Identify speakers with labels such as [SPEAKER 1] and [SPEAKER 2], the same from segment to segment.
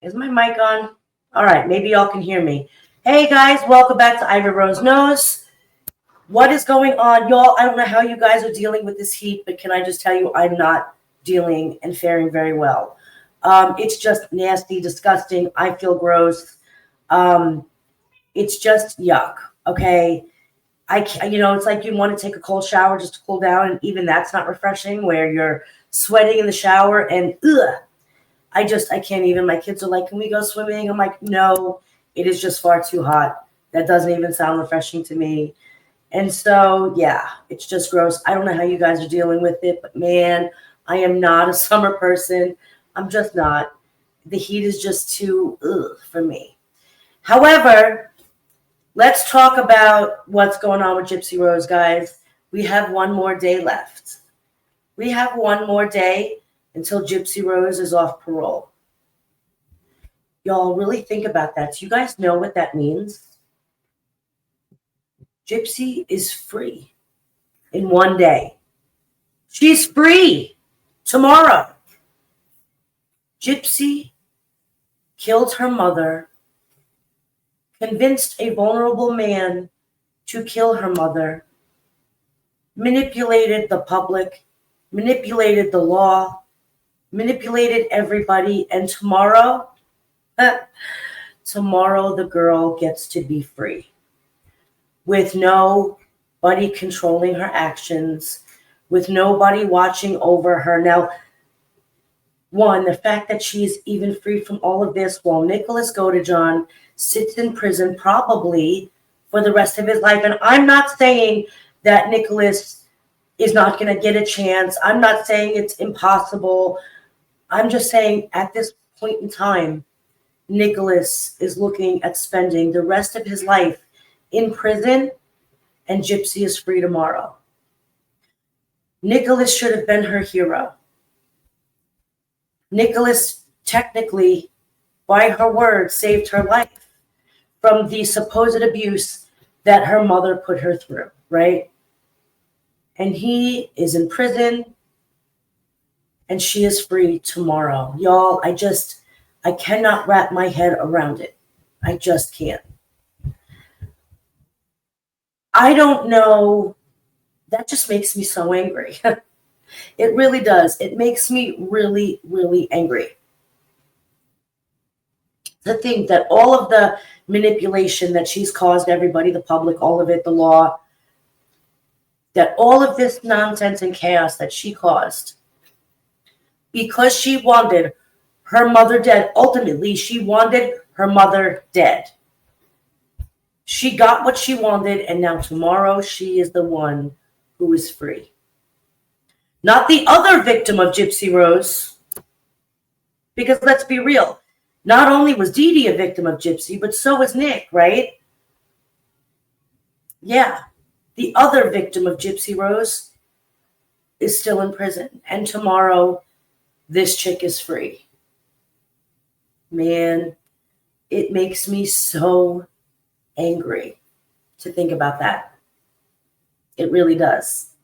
[SPEAKER 1] Is my mic on? All right, maybe y'all can hear me. Hey guys, welcome back to Ivory Rose Knows. What is going on, y'all? I don't know how you guys are dealing with this heat, but can I just tell you, I'm not dealing and faring very well. It's just nasty, disgusting. I feel gross. Um, it's just yuck. Okay, it's like you want to take a cold shower just to cool down, and even that's not refreshing. Where you're sweating in the shower and ugh. I can't even. My kids are like, can we go swimming? I'm like, no, it is just far too hot. That doesn't even sound refreshing to me. And so, yeah, it's just gross. I don't know how you guys are dealing with it, but man, I am not a summer person. I'm just not. The heat is just too ugh for me. However, let's talk about what's going on with Gypsy Rose, guys. We have one more day left. We have one more day until Gypsy Rose is off parole. Y'all really think about that. Do you guys know what that means? Gypsy is free in one day. She's free tomorrow. Gypsy killed her mother, convinced a vulnerable man to kill her mother, manipulated the public, manipulated the law, manipulated everybody, and tomorrow the girl gets to be free with nobody controlling her actions, with nobody watching over her. Now, one, the fact that she is even free from all of this while Nicholas Godejohn sits in prison probably for the rest of his life. And I'm not saying that Nicholas is not going to get a chance. I'm not saying it's impossible. I'm just saying at this point in time, Nicholas is looking at spending the rest of his life in prison, and Gypsy is free tomorrow. Nicholas should have been her hero. Nicholas technically, by her word, saved her life from the supposed abuse that her mother put her through, right? And he is in prison, and she is free tomorrow. Y'all, I cannot wrap my head around it. I just can't. I don't know. That just makes me so angry. It really does. It makes me really, really angry. To think that all of the manipulation that she's caused everybody, the public, all of it, the law, that all of this nonsense and chaos that she caused, because she wanted her mother dead. Ultimately, she wanted her mother dead. She got what she wanted, and now tomorrow she is the one who is free. Not the other victim of Gypsy Rose, because let's be real, not only was Dee Dee a victim of Gypsy, but so was Nick, right? Yeah, the other victim of Gypsy Rose is still in prison, and tomorrow this chick is free. Man, it makes me so angry to think about that. It really does.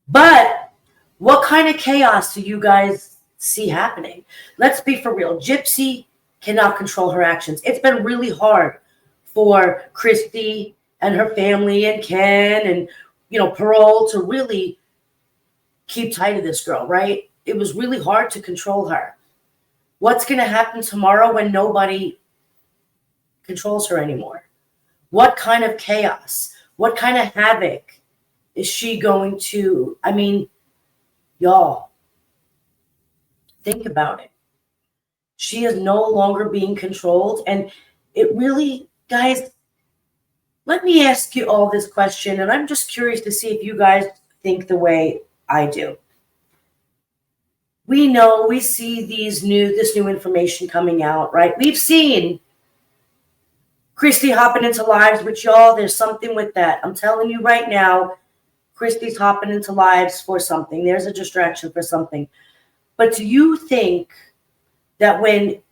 [SPEAKER 1] But what kind of chaos do you guys see happening? Let's be for real. Gypsy cannot control her actions. It's been really hard for Christy and her family and Ken and, Parole to really keep tight to this girl, right? It was really hard to control her. What's going to happen tomorrow when nobody controls her anymore? What kind of chaos? What kind of havoc is she going to? I mean, y'all, think about it. She is no longer being controlled. And it really, guys, let me ask you all this question. And I'm just curious to see if you guys think the way I do. We see this new information coming out, right? We've seen Christy hopping into lives with y'all. There's something with that. I'm telling you right now, Christy's hopping into lives for something. There's a distraction for something. But do you think that when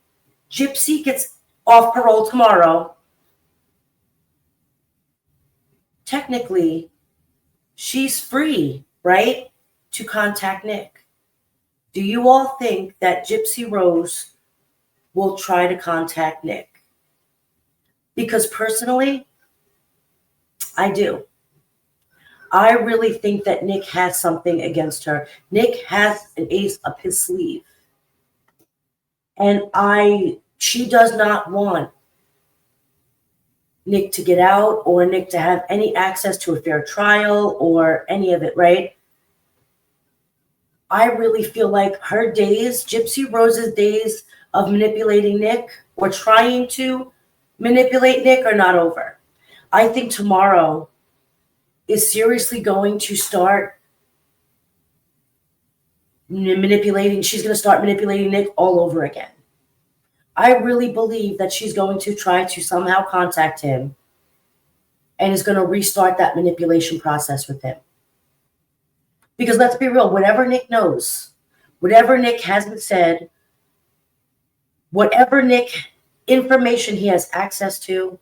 [SPEAKER 1] Gypsy gets off parole tomorrow, technically she's free, right, to contact Nick? Do you all think that Gypsy Rose will try to contact Nick. Because personally, I do. I really think that Nick has something against her. Nick has an ace up his sleeve. And she does not want Nick to get out or Nick to have any access to a fair trial or any of it, right? I really feel like her days, Gypsy Rose's days of manipulating Nick or trying to manipulate Nick are not over. I think tomorrow is seriously going to start manipulating. She's going to start manipulating Nick all over again. I really believe that she's going to try to somehow contact him and is going to restart that manipulation process with him. Because let's be real, whatever Nick knows, whatever Nick hasn't said, whatever Nick information he has access to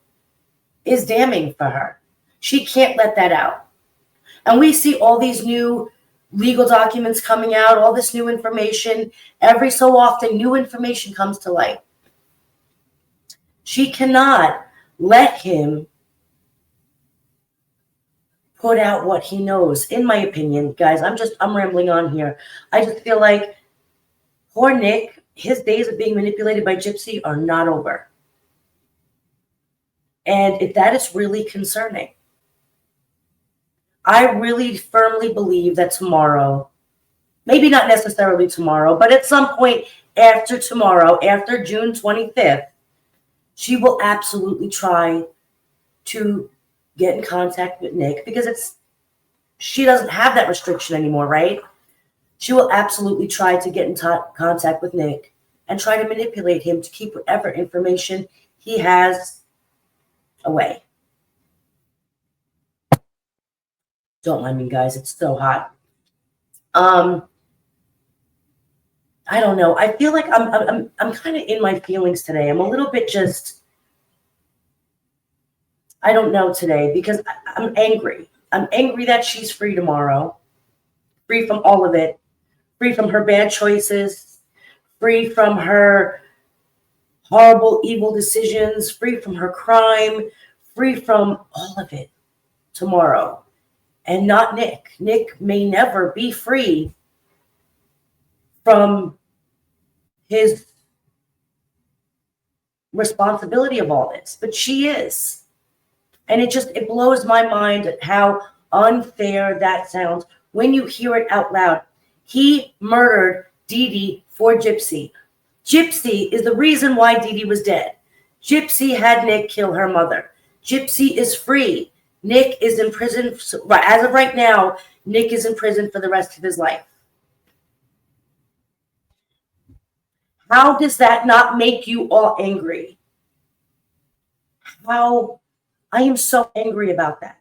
[SPEAKER 1] is damning for her. She can't let that out. And we see all these new legal documents coming out, all this new information. Every so often, new information comes to light. She cannot let him put out what he knows. In my opinion, guys, I'm rambling on here. I just feel like poor Nick, his days of being manipulated by Gypsy are not over. And that is really concerning. I really firmly believe that tomorrow, maybe not necessarily tomorrow, but at some point after tomorrow, after June 25th, she will absolutely try to get in contact with Nick because she doesn't have that restriction anymore, right? She will absolutely try to get in contact with Nick and try to manipulate him to keep whatever information he has away. Don't mind me, guys. It's so hot. I don't know. I feel like I'm kind of in my feelings today. I'm a little bit I don't know today because I'm angry. I'm angry that she's free tomorrow, free from all of it, free from her bad choices, free from her horrible, evil decisions, free from her crime, free from all of it tomorrow. And not Nick. Nick may never be free from his responsibility of all this, but she is. And it blows my mind at how unfair that sounds when you hear it out loud. He murdered Dee Dee for Gypsy. Gypsy is the reason why Dee Dee was dead. Gypsy had Nick kill her mother. Gypsy is free. Nick is in prison. As of right now, Nick is in prison for the rest of his life. How does that not make you all angry? I am so angry about that.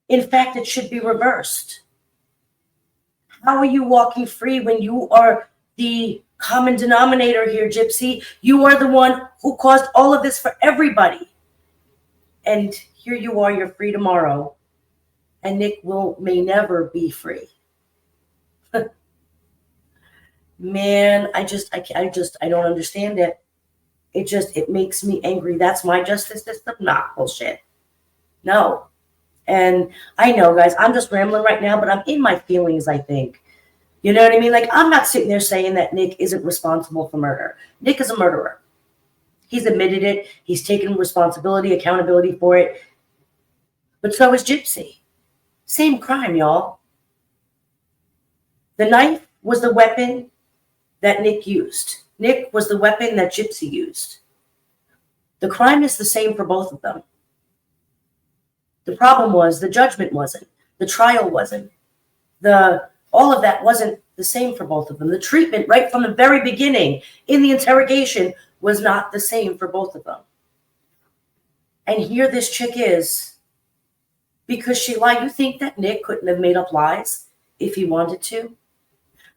[SPEAKER 1] In fact, it should be reversed. How are you walking free when you are the common denominator here, Gypsy? You are the one who caused all of this for everybody. And here you are, you're free tomorrow. And Nick may never be free. Man, I don't understand it. It makes me angry. That's my justice system? Nah, bullshit. No. And I know, guys, I'm just rambling right now, but I'm in my feelings, I think. You know what I mean? Like, I'm not sitting there saying that Nick isn't responsible for murder. Nick is a murderer. He's admitted it. He's taken responsibility, accountability for it. But so is Gypsy. Same crime, y'all. The knife was the weapon that Nick used. Nick was the weapon that Gypsy used. The crime is the same for both of them. The problem was the judgment wasn't. The trial wasn't. All of that wasn't the same for both of them. The treatment right from the very beginning in the interrogation was not the same for both of them. And here this chick is, because she lied. You think that Nick couldn't have made up lies if he wanted to?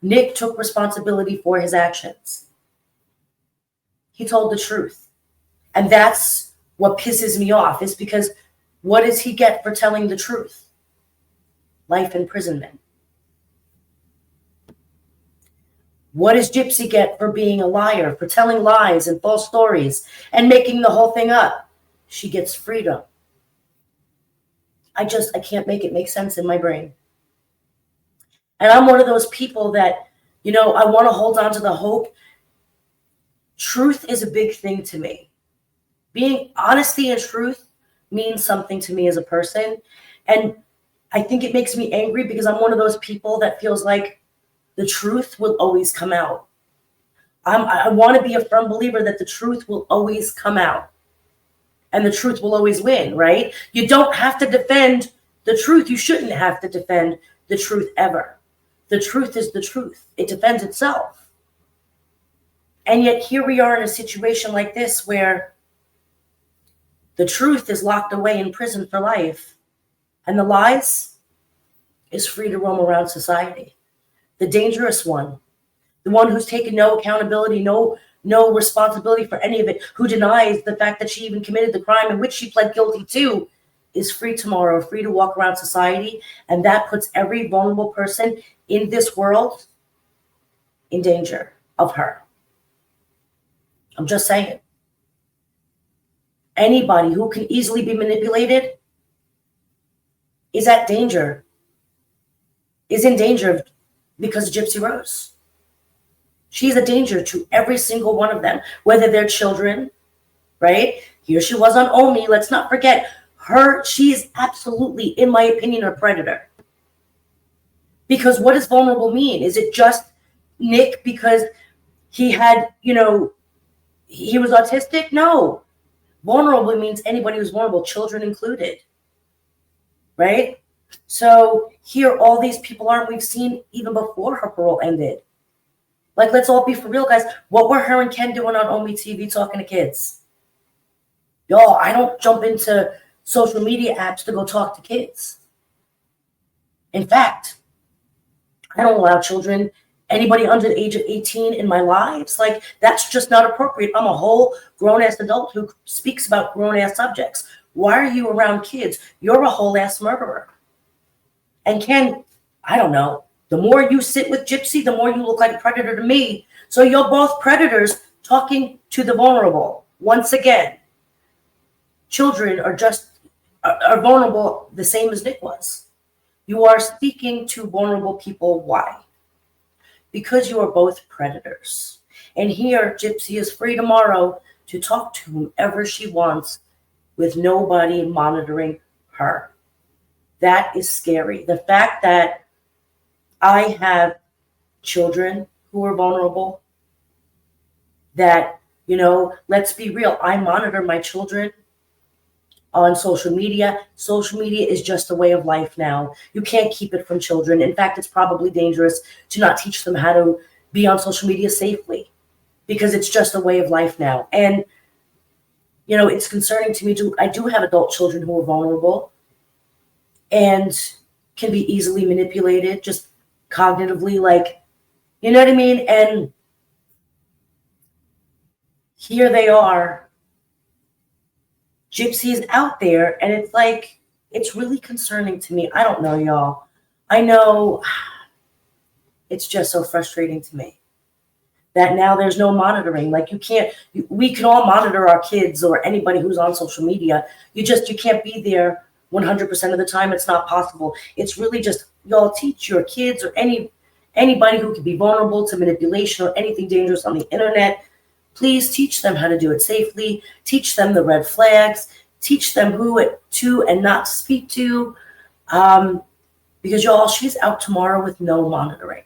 [SPEAKER 1] Nick took responsibility for his actions. He told the truth. And that's what pisses me off, is because what does he get for telling the truth? Life imprisonment. What does Gypsy get for being a liar, for telling lies and false stories and making the whole thing up? She gets freedom. I can't make it make sense in my brain. And I'm one of those people that, I want to hold on to the hope. Truth is a big thing to me. Being honesty and truth means something to me as a person. And I think it makes me angry because I'm one of those people that feels like the truth will always come out. I want to be a firm believer that the truth will always come out. And the truth will always win, right? You don't have to defend the truth. You shouldn't have to defend the truth ever. The truth is the truth. It defends itself. And yet here we are in a situation like this where the truth is locked away in prison for life. And the lies is free to roam around society. The dangerous one, the one who's taken no accountability, no responsibility for any of it, who denies the fact that she even committed the crime in which she pled guilty to, is free tomorrow, free to walk around society. And that puts every vulnerable person in this world in danger of her. I'm just saying. Anybody who can easily be manipulated is at danger, is in danger because of Gypsy Rose. She's a danger to every single one of them, whether they're children, right? Here she was on Omi. Let's not forget her. She is absolutely, in my opinion, a predator. Because what does vulnerable mean? Is it just Nick because he had, he was autistic? No. Vulnerable means anybody who's vulnerable, children included, right? So here all these people are, we've seen even before her parole ended. Like, let's all be for real, guys. What were her and Ken doing on Omi TV talking to kids? Y'all, I don't jump into social media apps to go talk to kids. In fact, I don't allow children, anybody under the age of 18 in my lives. Like, that's just not appropriate. I'm a whole grown-ass adult who speaks about grown-ass subjects. Why are you around kids? You're a whole-ass murderer. And Ken, I don't know. The more you sit with Gypsy, the more you look like a predator to me. So you're both predators talking to the vulnerable. Once again, children are vulnerable the same as Nick was. You are speaking to vulnerable people. Why? Because you are both predators. And here, Gypsy is free tomorrow to talk to whomever she wants with nobody monitoring her. That is scary. The fact that I have children who are vulnerable, that, let's be real, I monitor my children on social media. Social media is just a way of life now. You can't keep it from children. In fact, it's probably dangerous to not teach them how to be on social media safely because it's just a way of life now. And, it's concerning to me too. I do have adult children who are vulnerable and can be easily manipulated, just cognitively, like, you know what I mean? And here they are. Gypsy is out there, and it's like, it's really concerning to me. I don't know, y'all. I know it's just so frustrating to me that now there's no monitoring. Like, we can all monitor our kids or anybody who's on social media. You can't be there 100% of the time. It's not possible. It's really just, y'all teach your kids or anybody who could be vulnerable to manipulation or anything dangerous on the internet. Please teach them how to do it safely. Teach them the red flags. Teach them who to and not to speak to. Because y'all, she's out tomorrow with no monitoring.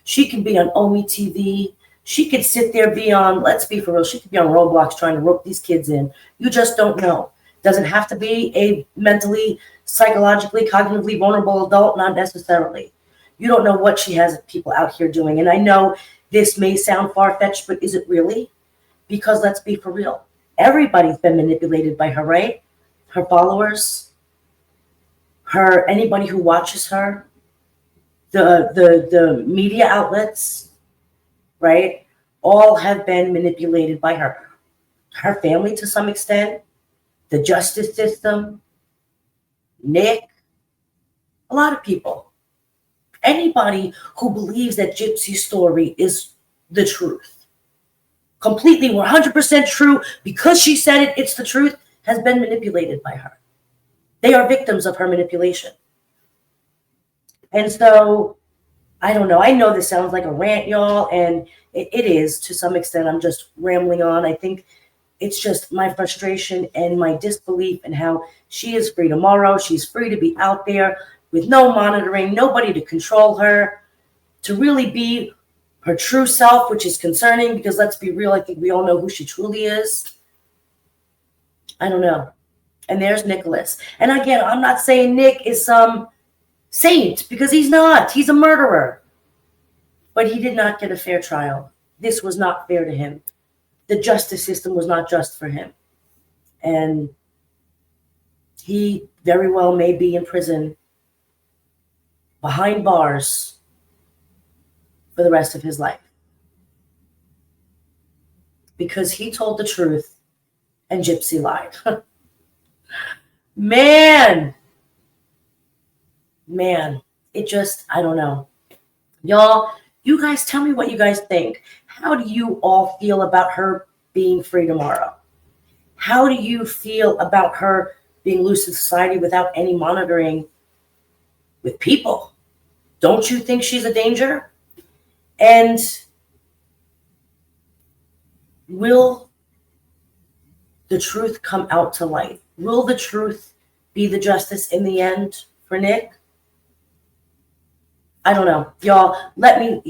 [SPEAKER 1] She can be on Omi TV. She could sit there, let's be for real, she could be on Roblox trying to rope these kids in. You just don't know. Doesn't have to be a mentally, psychologically, cognitively vulnerable adult, not necessarily. You don't know what she has people out here doing. And I know this may sound far-fetched, but is it really? Because let's be for real. Everybody's been manipulated by her, right? Her followers, anybody who watches her, the media outlets, right? All have been manipulated by her. Her family to some extent, the justice system, Nick, a lot of people. anybody who believes that Gypsy's story is the truth, completely 100% true, because she said it, it's the truth, has been manipulated by her. They are victims of her manipulation. And so, I don't know. I know this sounds like a rant, y'all, and it is to some extent. I'm just rambling on. I think it's just my frustration and my disbelief in how she is free tomorrow. She's free to be out there with no monitoring, nobody to control her, to really be her true self, which is concerning because, let's be real, I think we all know who she truly is. I don't know. And there's Nicholas. And again, I'm not saying Nick is some saint, because he's not. He's a murderer. But he did not get a fair trial. This was not fair to him. The justice system was not just for him. And he very well may be in prison behind bars for the rest of his life, because he told the truth and Gypsy lied. Man, it just, I don't know. Y'all, you guys tell me what you guys think. How do you all feel about her being free tomorrow? How do you feel about her being loose in society without any monitoring with people? Don't you think she's a danger? And will the truth come out to light? Will the truth be the justice in the end for Nick? I don't know. Y'all, let me,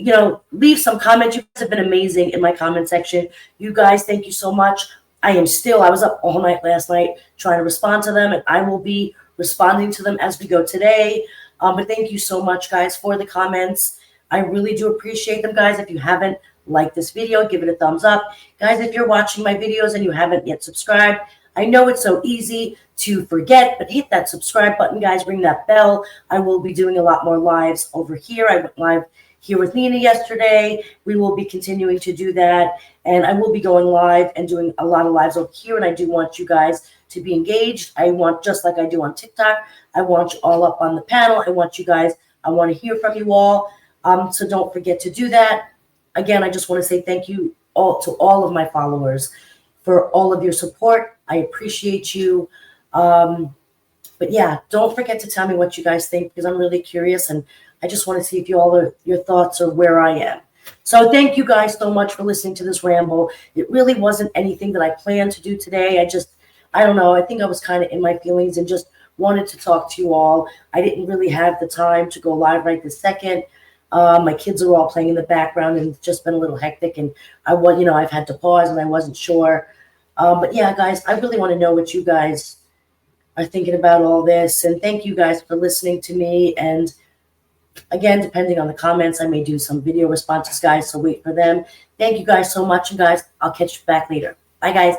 [SPEAKER 1] leave some comments. You guys have been amazing in my comment section. You guys, thank you so much. I was up all night last night trying to respond to them, and I will be responding to them as we go today. But thank you so much, guys, for the comments. I really do appreciate them, guys. If you haven't liked this video, give it a thumbs up. Guys, if you're watching my videos and you haven't yet subscribed, I know it's so easy to forget, but hit that subscribe button, guys. Ring that bell. I will be doing a lot more lives over here. I went live here with Nina yesterday. We will be continuing to do that, and I will be going live and doing a lot of lives over here, and I do want you guys to be engaged. I want, just like I do on TikTok, I want you all up on the panel. I want to hear from you all. So don't forget to do that. Again, I just want to say thank you all to all of my followers for all of your support. I appreciate you. But yeah, don't forget to tell me what you guys think, because I'm really curious, and I just want to see if your thoughts are where I am. So thank you guys so much for listening to this ramble. It really wasn't anything that I planned to do today. I don't know. I think I was kind of in my feelings and just wanted to talk to you all. I didn't really have the time to go live right this second. My kids are all playing in the background, and it's just been a little hectic, and I've had to pause, and I wasn't sure. But yeah, guys, I really want to know what you guys are thinking about all this. And thank you guys for listening to me. And again, depending on the comments, I may do some video responses, guys, so wait for them. Thank you guys so much. And guys, I'll catch you back later. Bye, guys.